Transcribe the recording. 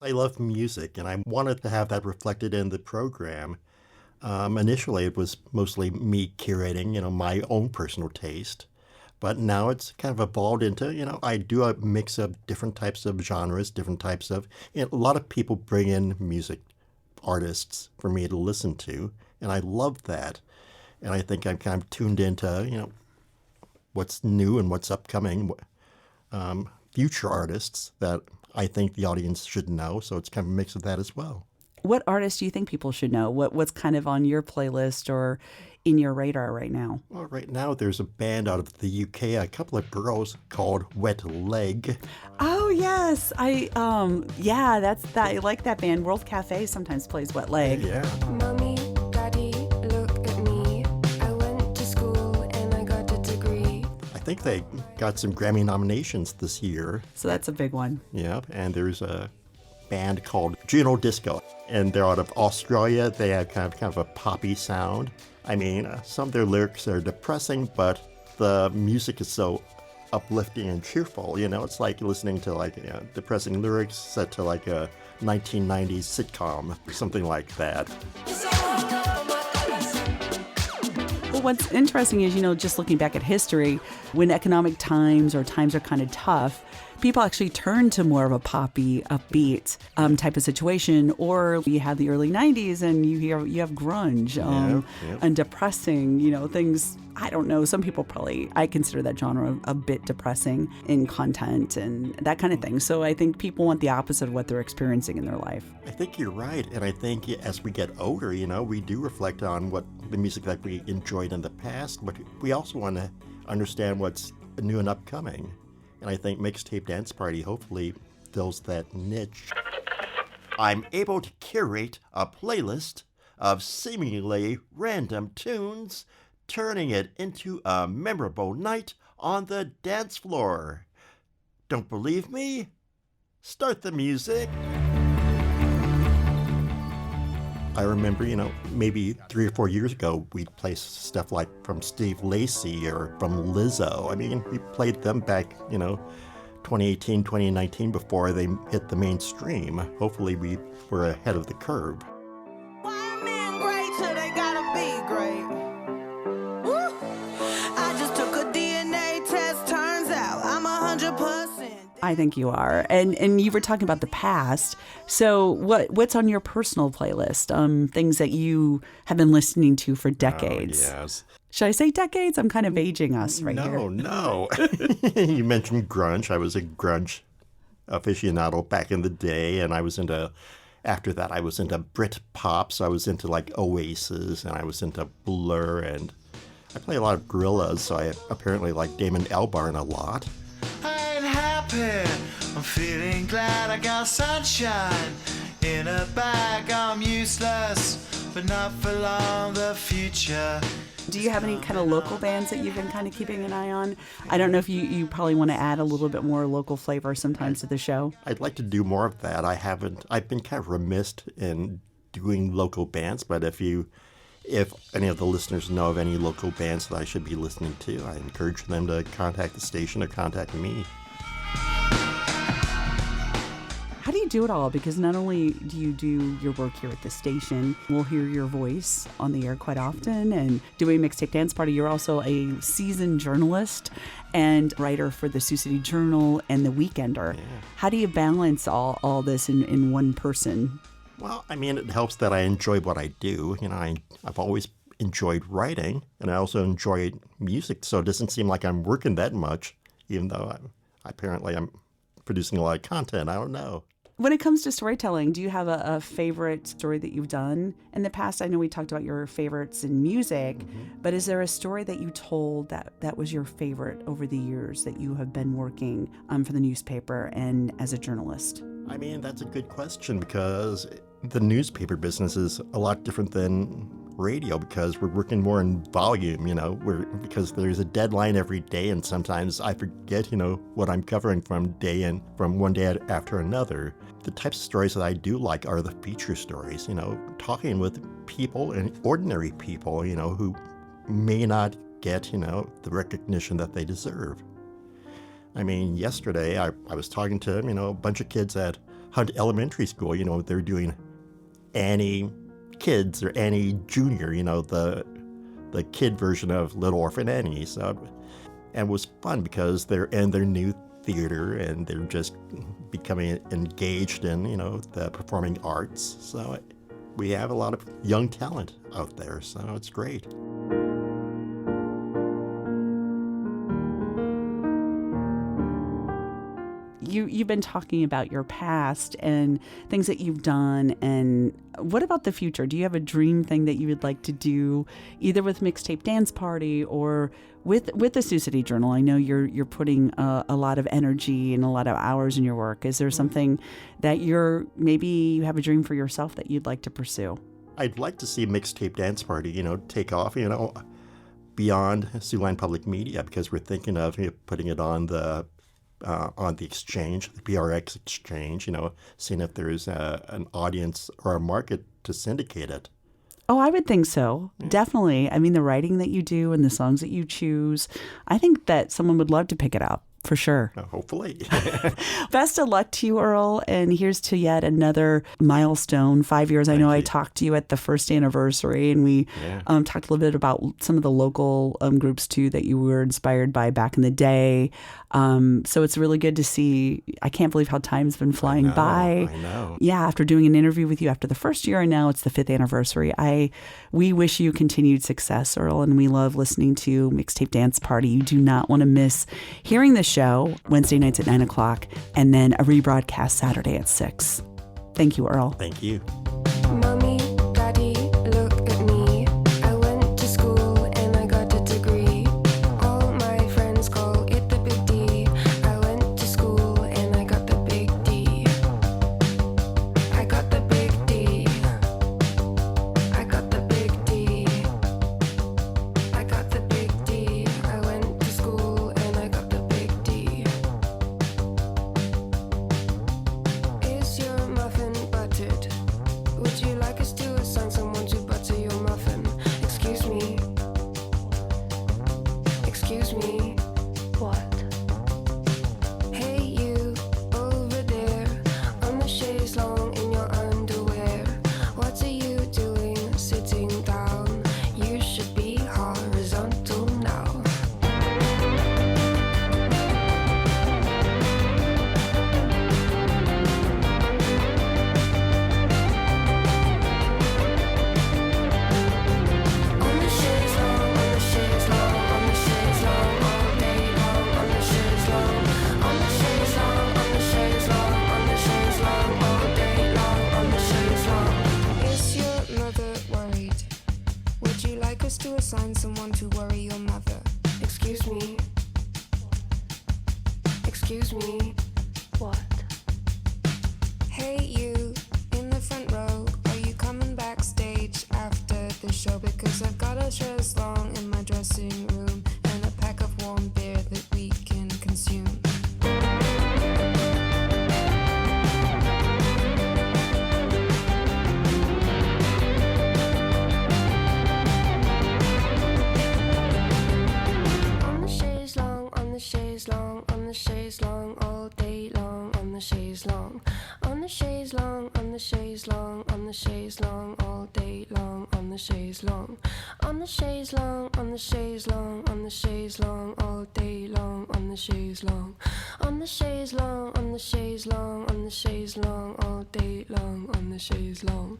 I love music, and I wanted to have that reflected in the program. Initially, it was mostly me curating, my own personal taste. But now it's kind of evolved into, I do a mix of different types of genres, different types of, a lot of people bring in music artists for me to listen to, and I love that. And I think I'm kind of tuned into, what's new and what's upcoming, future artists that I think the audience should know. So it's kind of a mix of that as well. What artists do you think people should know? What's kind of on your playlist or in your radar right now? Well, right now there's a band out of the UK, a couple of girls called Wet Leg. Oh yes, yeah, that's that. I like that band. World Cafe sometimes plays Wet Leg. Yeah. Mommy, Daddy, look at me. I went to school and I got a degree. I think they got some Grammy nominations this year. So that's a big one. Yeah, and there's a band called Juno Disco, and they're out of Australia. They have kind of a poppy sound. I mean, some of their lyrics are depressing, but the music is so uplifting and cheerful. It's like listening to depressing lyrics set to like a 1990s sitcom or something like that. Well, what's interesting is, just looking back at history, when economic times or times are kind of tough, people actually turn to more of a poppy, upbeat type of situation. Or you have the early 90s and you have grunge and depressing, things. I don't know. Some people I consider that genre a bit depressing in content and that kind of thing. So I think people want the opposite of what they're experiencing in their life. I think you're right. And I think as we get older, we do reflect on what the music that we enjoyed in the past, but we also want to understand what's new and upcoming. And I think Mixtape Dance Party hopefully fills that niche. I'm able to curate a playlist of seemingly random tunes, turning it into a memorable night on the dance floor. Don't believe me? Start the music. I remember, maybe 3 or 4 years ago, we'd play stuff like from Steve Lacy or from Lizzo. I mean, we played them back, 2018, 2019 before they hit the mainstream. Hopefully we were ahead of the curve. Why are men great till they gotta be great? Woo! I just took a DNA test, turns out I'm 100%. I think you are. And you were talking about the past. So what's on your personal playlist? Things that you have been listening to for decades. Oh, yes. Should I say decades? I'm kind of aging us right here. No. You mentioned grunge. I was a grunge aficionado back in the day, and after that I was into Brit pop, so I was into like Oasis, and I was into Blur, and I play a lot of Gorillaz, so I apparently like Damon Albarn a lot. I'm feeling glad I got sunshine in a bag. I'm useless, but not for long. The future. Do you have any kind of local bands that you've been kind of keeping an eye on? I don't know if you probably want to add a little bit more local flavor sometimes to the show. I'd like to do more of that. I've been kind of remiss in doing local bands, but if any of the listeners know of any local bands that I should be listening to, I encourage them to contact the station or contact me. How do you do it all? Because not only do you do your work here at the station, we'll hear your voice on the air quite often, and doing Mixtape Dance Party, you're also a seasoned journalist and writer for the Sioux City Journal and The Weekender. Yeah. How do you balance all this in one person? Well, I mean, it helps that I enjoy what I do. I've always enjoyed writing, and I also enjoy music, so it doesn't seem like I'm working that much, even though I'm producing a lot of content. I don't know. When it comes to storytelling, do you have a favorite story that you've done in the past? I know we talked about your favorites in music, but is there a story that you told that was your favorite over the years that you have been working for the newspaper and as a journalist? I mean, that's a good question, because the newspaper business is a lot different than radio, because we're working more in volume, because there's a deadline every day, and sometimes I forget, what I'm covering from one day after another. The types of stories that I do like are the feature stories, talking with people and ordinary people, who may not get, the recognition that they deserve. I mean, yesterday I was talking to, a bunch of kids at Hunt Elementary School, they're doing Annie Kids or Annie Junior, the kid version of Little Orphan Annie. So, and it was fun because they're in their new theater and they're just becoming engaged in, the performing arts. So we have a lot of young talent out there, so it's great. You've been talking about your past and things that you've done, and what about the future? Do you have a dream thing that you would like to do, either with Mixtape Dance Party or with the Sioux City Journal? I know you're putting a lot of energy and a lot of hours in your work. Is there something that maybe you have a dream for yourself that you'd like to pursue? I'd like to see Mixtape Dance Party, take off, beyond Siouxland Public Media, because we're thinking of putting it on the exchange, the PRX exchange, seeing if there's an audience or a market to syndicate it. Oh, I would think so. Yeah. Definitely. I mean, the writing that you do and the songs that you choose, I think that someone would love to pick it up. For sure. Hopefully. Best of luck to you, Earl. And here's to yet another milestone. 5 years. I know I talked to you at the first anniversary, and we talked a little bit about some of the local groups, too, that you were inspired by back in the day. So it's really good to see. I can't believe how time's been flying by. I know. Yeah, after doing an interview with you after the first year, and now it's the 5th anniversary. We wish you continued success, Earl, and we love listening to Mixtape Dance Party. You do not want to miss hearing this show Wednesday nights at 9 o'clock and then a rebroadcast Saturday at 6. Thank you, Earl. Thank you. Mommy, Daddy, look at me. I went to school and I got a degree. All my friends call it the big D. I went to school and I got the big D. I got the big D. I got the big D. I got the big D. I went to school and I got the big D. Is your muffin buttered? Would you like us to assign someone to butter your muffin? Excuse me. Excuse me. What? Hey you, over there, on the chaise long in your underwear. What are you doing sitting down? You should be horizontal now. On the chaise long, on the chaise long, on the chaise long, all day long, on the chaise long. On the chaise long, on the chaise long, on the chaise long, all day long, on the chaise long. Is your mother worried? Would you like us to assign someone to worry your mother? Excuse me. Excuse me. What? Hey you, in the front row, are you coming backstage after the show? Because I've got a chaise long in my dressing room and a pack of warm beer that we can consume. On the chaise long, on the chaise long, on the chaise long, all day long, on the chaise long. On the chaise long, on the chaise long, on the chaise long, all day long, on the chaise long. On the chaise long, on the chaise long, on the chaise long, all day long, on the chaise long. On the chaise long, on the chaise long, on the chaise long, all day long, on the chaise long.